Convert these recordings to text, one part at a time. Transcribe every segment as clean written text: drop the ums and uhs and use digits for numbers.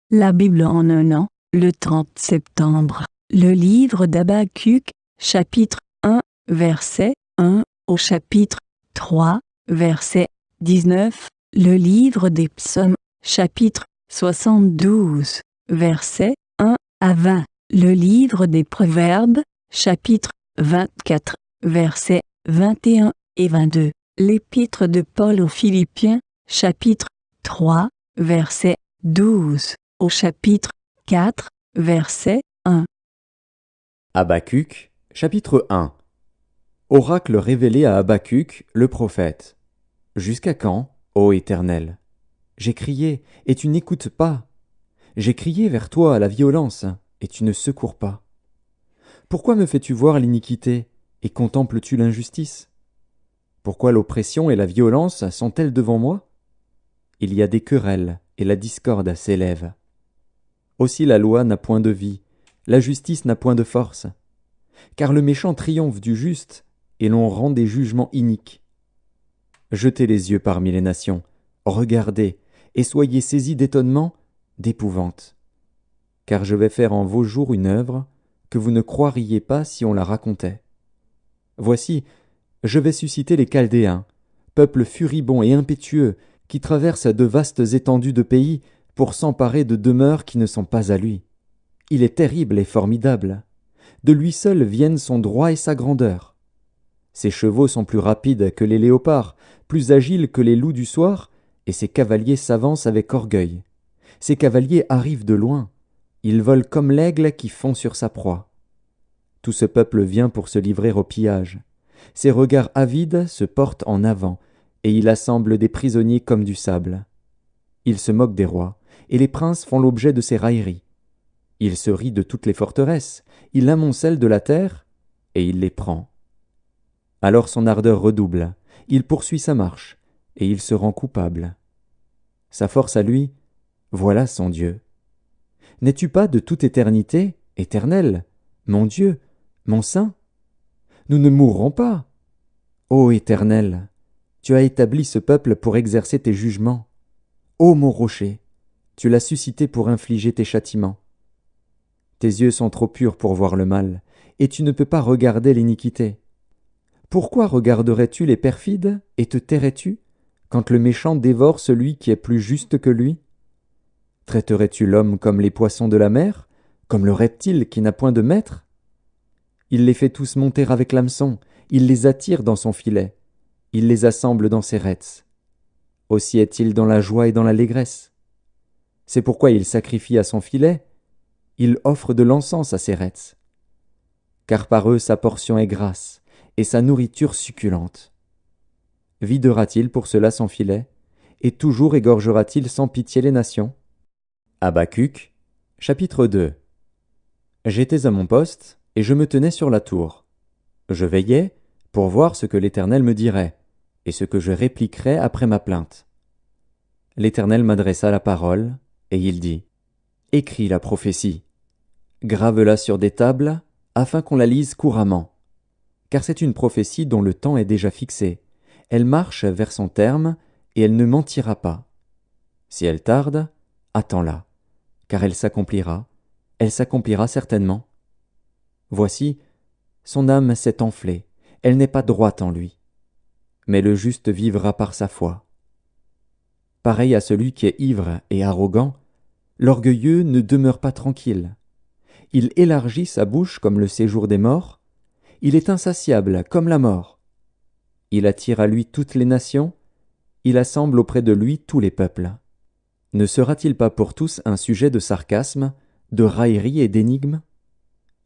La Bible en un an, le 30 septembre. Le livre d'Habacuc, chapitre 1, verset 1, au chapitre 3, verset 19. Le livre des psaumes, chapitre 72, verset 1 à 20. Le livre des proverbes, chapitre 24, versets 21 et 22. L'épître de Paul aux Philippiens, chapitre 3, verset 12, au chapitre 4, verset 1. Habacuc, chapitre 1. Oracle révélé à Habacuc, le prophète. Jusqu'à quand, ô Éternel? J'ai crié, et tu n'écoutes pas. J'ai crié vers toi à la violence, et tu ne secours pas. Pourquoi me fais-tu voir l'iniquité, et contemples-tu l'injustice? Pourquoi l'oppression et la violence sont-elles devant moi? Il y a des querelles, et la discorde s'élève. Aussi la loi n'a point de vie, la justice n'a point de force. Car le méchant triomphe du juste, et l'on rend des jugements iniques. Jetez les yeux parmi les nations, regardez, et soyez saisis d'étonnement, d'épouvante. Car je vais faire en vos jours une œuvre que vous ne croiriez pas si on la racontait. Voici, je vais susciter les Chaldéens, peuple furibond et impétueux, qui traverse de vastes étendues de pays pour s'emparer de demeures qui ne sont pas à lui. Il est terrible et formidable. De lui seul viennent son droit et sa grandeur. Ses chevaux sont plus rapides que les léopards, plus agiles que les loups du soir, et ses cavaliers s'avancent avec orgueil. Ses cavaliers arrivent de loin. Ils volent comme l'aigle qui fond sur sa proie. Tout ce peuple vient pour se livrer au pillage. Ses regards avides se portent en avant, et il assemble des prisonniers comme du sable. Il se moque des rois, et les princes font l'objet de ses railleries. Il se rit de toutes les forteresses, il amoncelle de la terre, et il les prend. Alors son ardeur redouble, il poursuit sa marche, et il se rend coupable. Sa force à lui, voilà son Dieu. N'es-tu pas de toute éternité, éternel, mon Dieu, mon Saint? Nous ne mourrons pas. Ô Éternel, tu as établi ce peuple pour exercer tes jugements. Ô mon rocher, tu l'as suscité pour infliger tes châtiments. Tes yeux sont trop purs pour voir le mal, et tu ne peux pas regarder l'iniquité. Pourquoi regarderais-tu les perfides, et te tairais-tu, quand le méchant dévore celui qui est plus juste que lui? Traiterais-tu l'homme comme les poissons de la mer, comme le reptile qui n'a point de maître? Il les fait tous monter avec l'hameçon, il les attire dans son filet, il les assemble dans ses rets. Aussi est-il dans la joie et dans l'allégresse. C'est pourquoi il sacrifie à son filet, il offre de l'encens à ses rets. Car par eux sa portion est grasse, et sa nourriture succulente. Videra-t-il pour cela son filet, et toujours égorgera-t-il sans pitié les nations? Habacuc, chapitre 2. J'étais à mon poste, et je me tenais sur la tour. Je veillais pour voir ce que l'Éternel me dirait, et ce que je répliquerais après ma plainte. L'Éternel m'adressa la parole, et il dit, « Écris la prophétie, grave-la sur des tables, afin qu'on la lise couramment. Car c'est une prophétie dont le temps est déjà fixé. Elle marche vers son terme, et elle ne mentira pas. Si elle tarde, attends-la, car elle s'accomplira certainement. Voici, son âme s'est enflée, elle n'est pas droite en lui. Mais le juste vivra par sa foi. Pareil à celui qui est ivre et arrogant, l'orgueilleux ne demeure pas tranquille. Il élargit sa bouche comme le séjour des morts, il est insatiable comme la mort. Il attire à lui toutes les nations, il assemble auprès de lui tous les peuples. Ne sera-t-il pas pour tous un sujet de sarcasme, de raillerie et d'énigme?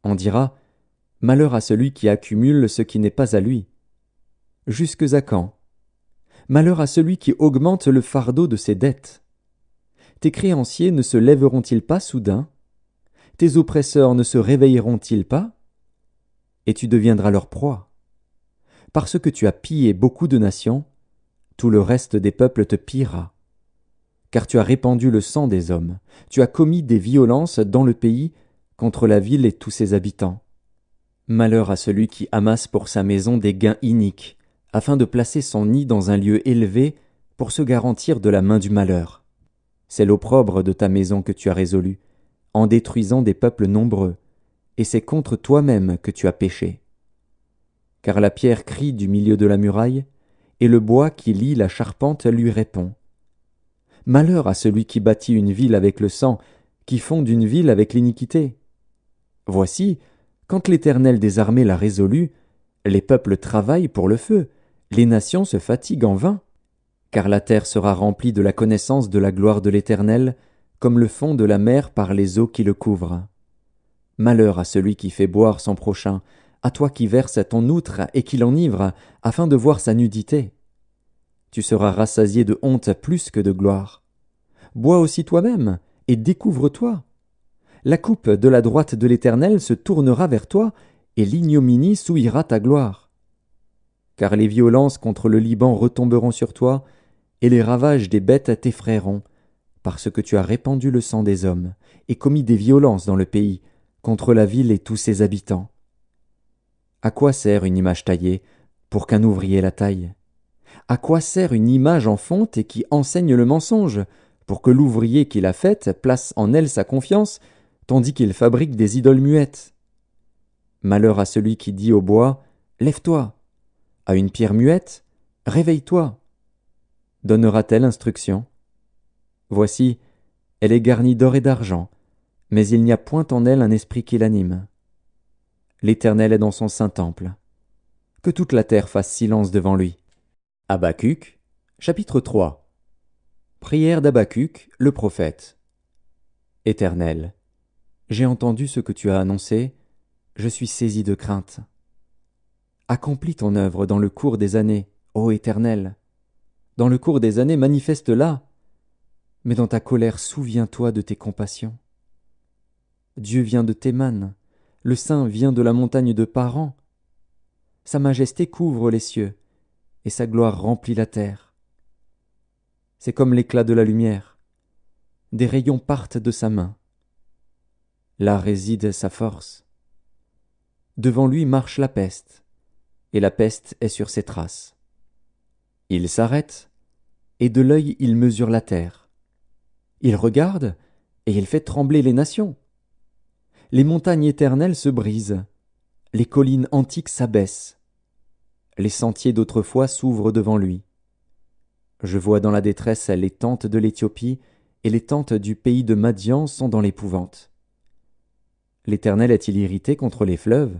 On dira, malheur à celui qui accumule ce qui n'est pas à lui. Jusques à quand? Malheur à celui qui augmente le fardeau de ses dettes. Tes créanciers ne se lèveront-ils pas soudain? Tes oppresseurs ne se réveilleront-ils pas? Et tu deviendras leur proie. Parce que tu as pillé beaucoup de nations, tout le reste des peuples te pillera. Car tu as répandu le sang des hommes, tu as commis des violences dans le pays contre la ville et tous ses habitants. Malheur à celui qui amasse pour sa maison des gains iniques, afin de placer son nid dans un lieu élevé pour se garantir de la main du malheur. C'est l'opprobre de ta maison que tu as résolu, en détruisant des peuples nombreux, et c'est contre toi-même que tu as péché. Car la pierre crie du milieu de la muraille, et le bois qui lie la charpente lui répond. Malheur à celui qui bâtit une ville avec le sang, qui fonde une ville avec l'iniquité. Voici, quand l'Éternel des armées l'a résolu, les peuples travaillent pour le feu, les nations se fatiguent en vain. Car la terre sera remplie de la connaissance de la gloire de l'Éternel, comme le fond de la mer par les eaux qui le couvrent. Malheur à celui qui fait boire son prochain, à toi qui verses ton outre et qui l'enivre, afin de voir sa nudité. Tu seras rassasié de honte plus que de gloire. Bois aussi toi-même, et découvre-toi. La coupe de la droite de l'Éternel se tournera vers toi, et l'ignominie souillera ta gloire. Car les violences contre le Liban retomberont sur toi, et les ravages des bêtes t'effrayeront, parce que tu as répandu le sang des hommes, et commis des violences dans le pays, contre la ville et tous ses habitants. À quoi sert une image taillée, pour qu'un ouvrier la taille? À quoi sert une image en fonte et qui enseigne le mensonge, pour que l'ouvrier qui l'a faite place en elle sa confiance, tandis qu'il fabrique des idoles muettes? Malheur à celui qui dit au bois, « Lève-toi », à une pierre muette, « Réveille-toi ». Donnera-t-elle instruction? Voici, elle est garnie d'or et d'argent, mais il n'y a point en elle un esprit qui l'anime. L'Éternel est dans son saint temple. Que toute la terre fasse silence devant lui. Habacuc, chapitre 3. Prière d'Habacuc, le prophète. Éternel, j'ai entendu ce que tu as annoncé, je suis saisi de crainte. Accomplis ton œuvre dans le cours des années, ô Éternel. Dans le cours des années, manifeste-la, mais dans ta colère, souviens-toi de tes compassions. Dieu vient de Théman, le Saint vient de la montagne de Paran. Sa majesté couvre les cieux, et sa gloire remplit la terre. C'est comme l'éclat de la lumière. Des rayons partent de sa main. Là réside sa force. Devant lui marche la peste, et la peste est sur ses traces. Il s'arrête, et de l'œil il mesure la terre. Il regarde, et il fait trembler les nations. Les montagnes éternelles se brisent, les collines antiques s'abaissent. Les sentiers d'autrefois s'ouvrent devant lui. Je vois dans la détresse les tentes de l'Éthiopie, et les tentes du pays de Madian sont dans l'épouvante. L'Éternel est-il irrité contre les fleuves?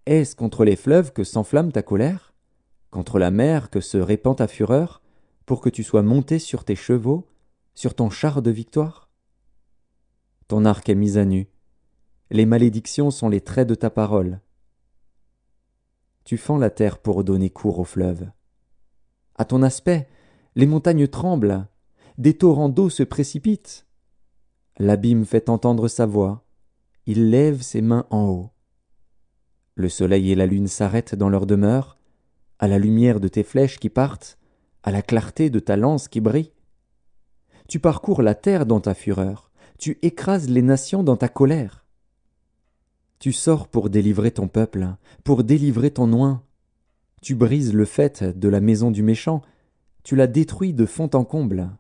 Est-ce contre les fleuves que s'enflamme ta colère? Contre la mer que se répand ta fureur, pour que tu sois monté sur tes chevaux, sur ton char de victoire? Ton arc est mis à nu. Les malédictions sont les traits de ta parole. Tu fends la terre pour donner cours aux fleuves. À ton aspect, les montagnes tremblent, des torrents d'eau se précipitent. L'abîme fait entendre sa voix, il lève ses mains en haut. Le soleil et la lune s'arrêtent dans leur demeure, à la lumière de tes flèches qui partent, à la clarté de ta lance qui brille. Tu parcours la terre dans ta fureur, tu écrases les nations dans ta colère. Tu sors pour délivrer ton peuple, pour délivrer ton oint. Tu brises le faîte de la maison du méchant, tu la détruis de fond en comble.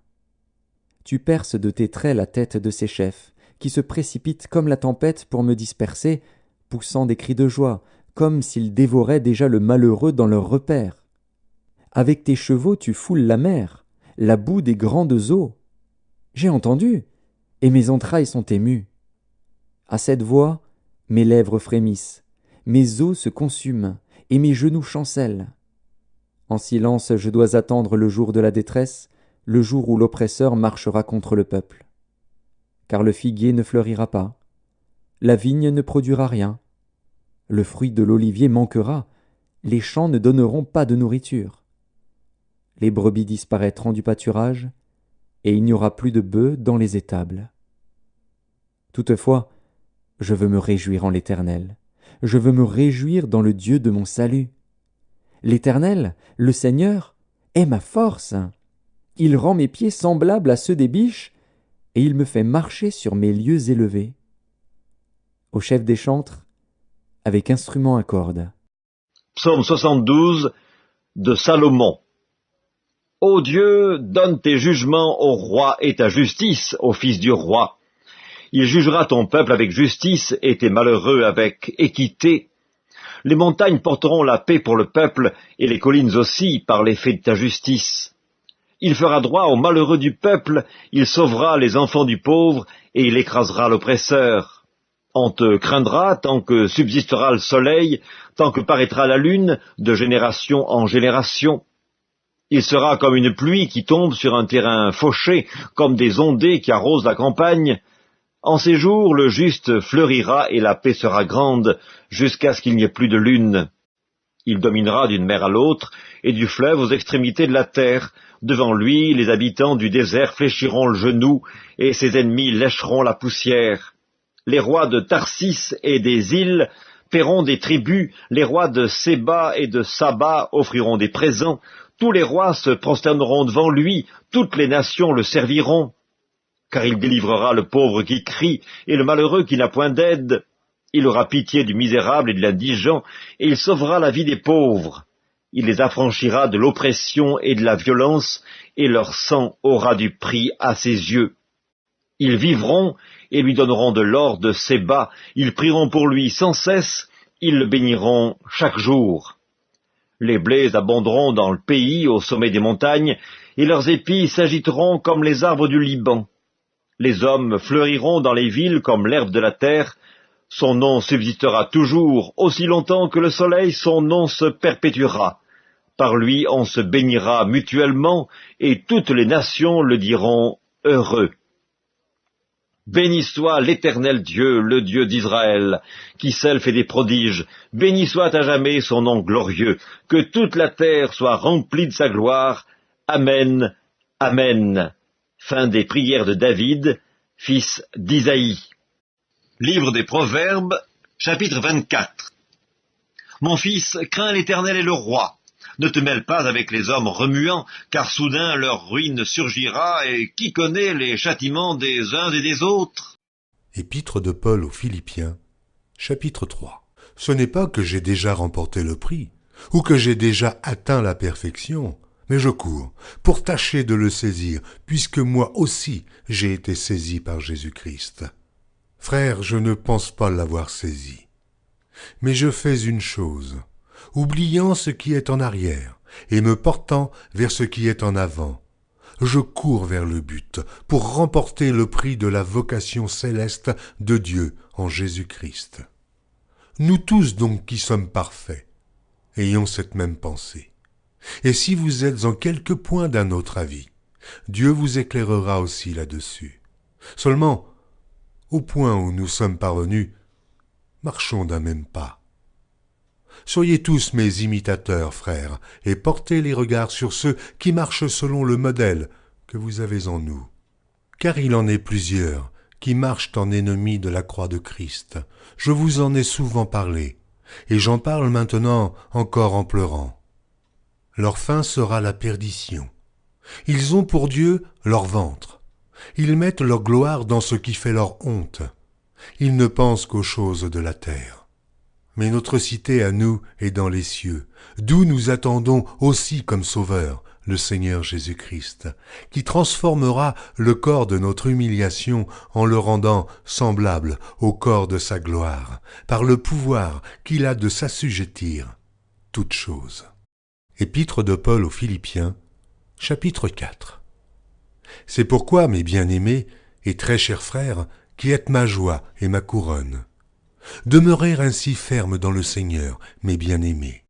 Tu perces de tes traits la tête de ses chefs, qui se précipitent comme la tempête pour me disperser, poussant des cris de joie, comme s'ils dévoraient déjà le malheureux dans leur repère. Avec tes chevaux tu foules la mer, la boue des grandes eaux. J'ai entendu, et mes entrailles sont émues. À cette voix, mes lèvres frémissent, mes os se consument, et mes genoux chancellent. En silence, je dois attendre le jour de la détresse, le jour où l'oppresseur marchera contre le peuple. Car le figuier ne fleurira pas, la vigne ne produira rien, le fruit de l'olivier manquera, les champs ne donneront pas de nourriture. Les brebis disparaîtront du pâturage, et il n'y aura plus de bœufs dans les étables. Toutefois, je veux me réjouir en l'Éternel, je veux me réjouir dans le Dieu de mon salut. L'Éternel, le Seigneur, est ma force. Il rend mes pieds semblables à ceux des biches, et il me fait marcher sur mes lieux élevés. Au chef des chantres, avec instrument à cordes. Psaume 72 de Salomon. Ô Dieu, donne tes jugements au roi et ta justice au fils du roi. Il jugera ton peuple avec justice et tes malheureux avec équité. Les montagnes porteront la paix pour le peuple, et les collines aussi par l'effet de ta justice. Il fera droit aux malheureux du peuple, il sauvera les enfants du pauvre, et il écrasera l'oppresseur. On te craindra tant que subsistera le soleil, tant que paraîtra la lune, de génération en génération. Il sera comme une pluie qui tombe sur un terrain fauché, comme des ondées qui arrosent la campagne. En ces jours, le juste fleurira et la paix sera grande, jusqu'à ce qu'il n'y ait plus de lune. Il dominera d'une mer à l'autre, et du fleuve aux extrémités de la terre. Devant lui, les habitants du désert fléchiront le genou, et ses ennemis lécheront la poussière. Les rois de Tarsis et des îles paieront des tributs, les rois de Séba et de Saba offriront des présents, tous les rois se prosterneront devant lui, toutes les nations le serviront. Car il délivrera le pauvre qui crie, et le malheureux qui n'a point d'aide. Il aura pitié du misérable et de l'indigent, et il sauvera la vie des pauvres. Il les affranchira de l'oppression et de la violence, et leur sang aura du prix à ses yeux. Ils vivront, et lui donneront de l'or de Séba, ils prieront pour lui sans cesse, ils le béniront chaque jour. Les blés abonderont dans le pays, au sommet des montagnes, et leurs épis s'agiteront comme les arbres du Liban. Les hommes fleuriront dans les villes comme l'herbe de la terre. Son nom subsistera toujours, aussi longtemps que le soleil, son nom se perpétuera. Par lui on se bénira mutuellement, et toutes les nations le diront heureux. Béni soit l'Éternel Dieu, le Dieu d'Israël, qui seul fait des prodiges. Béni soit à jamais son nom glorieux. Que toute la terre soit remplie de sa gloire. Amen. Amen. Fin des prières de David, fils d'Isaïe. Livre des Proverbes, chapitre 24. Mon fils, crains l'Éternel et le roi. Ne te mêle pas avec les hommes remuants, car soudain leur ruine surgira, et qui connaît les châtiments des uns et des autres? Épître de Paul aux Philippiens, chapitre 3. Ce n'est pas que j'ai déjà remporté le prix, ou que j'ai déjà atteint la perfection, mais je cours pour tâcher de le saisir, puisque moi aussi j'ai été saisi par Jésus-Christ. Frère, je ne pense pas l'avoir saisi. Mais je fais une chose, oubliant ce qui est en arrière, et me portant vers ce qui est en avant. Je cours vers le but, pour remporter le prix de la vocation céleste de Dieu en Jésus-Christ. Nous tous donc qui sommes parfaits, ayons cette même pensée. Et si vous êtes en quelque point d'un autre avis, Dieu vous éclairera aussi là-dessus. Seulement, au point où nous sommes parvenus, marchons d'un même pas. Soyez tous mes imitateurs, frères, et portez les regards sur ceux qui marchent selon le modèle que vous avez en nous. Car il en est plusieurs qui marchent en ennemis de la croix de Christ. Je vous en ai souvent parlé, et j'en parle maintenant encore en pleurant. Leur fin sera la perdition. Ils ont pour Dieu leur ventre. Ils mettent leur gloire dans ce qui fait leur honte. Ils ne pensent qu'aux choses de la terre. Mais notre cité à nous est dans les cieux, d'où nous attendons aussi comme Sauveur le Seigneur Jésus-Christ, qui transformera le corps de notre humiliation en le rendant semblable au corps de sa gloire, par le pouvoir qu'il a de s'assujettir toutes choses. Épître de Paul aux Philippiens, chapitre 4. C'est pourquoi, mes bien-aimés et très chers frères, qui êtes ma joie et ma couronne, demeurez ainsi fermes dans le Seigneur, mes bien-aimés.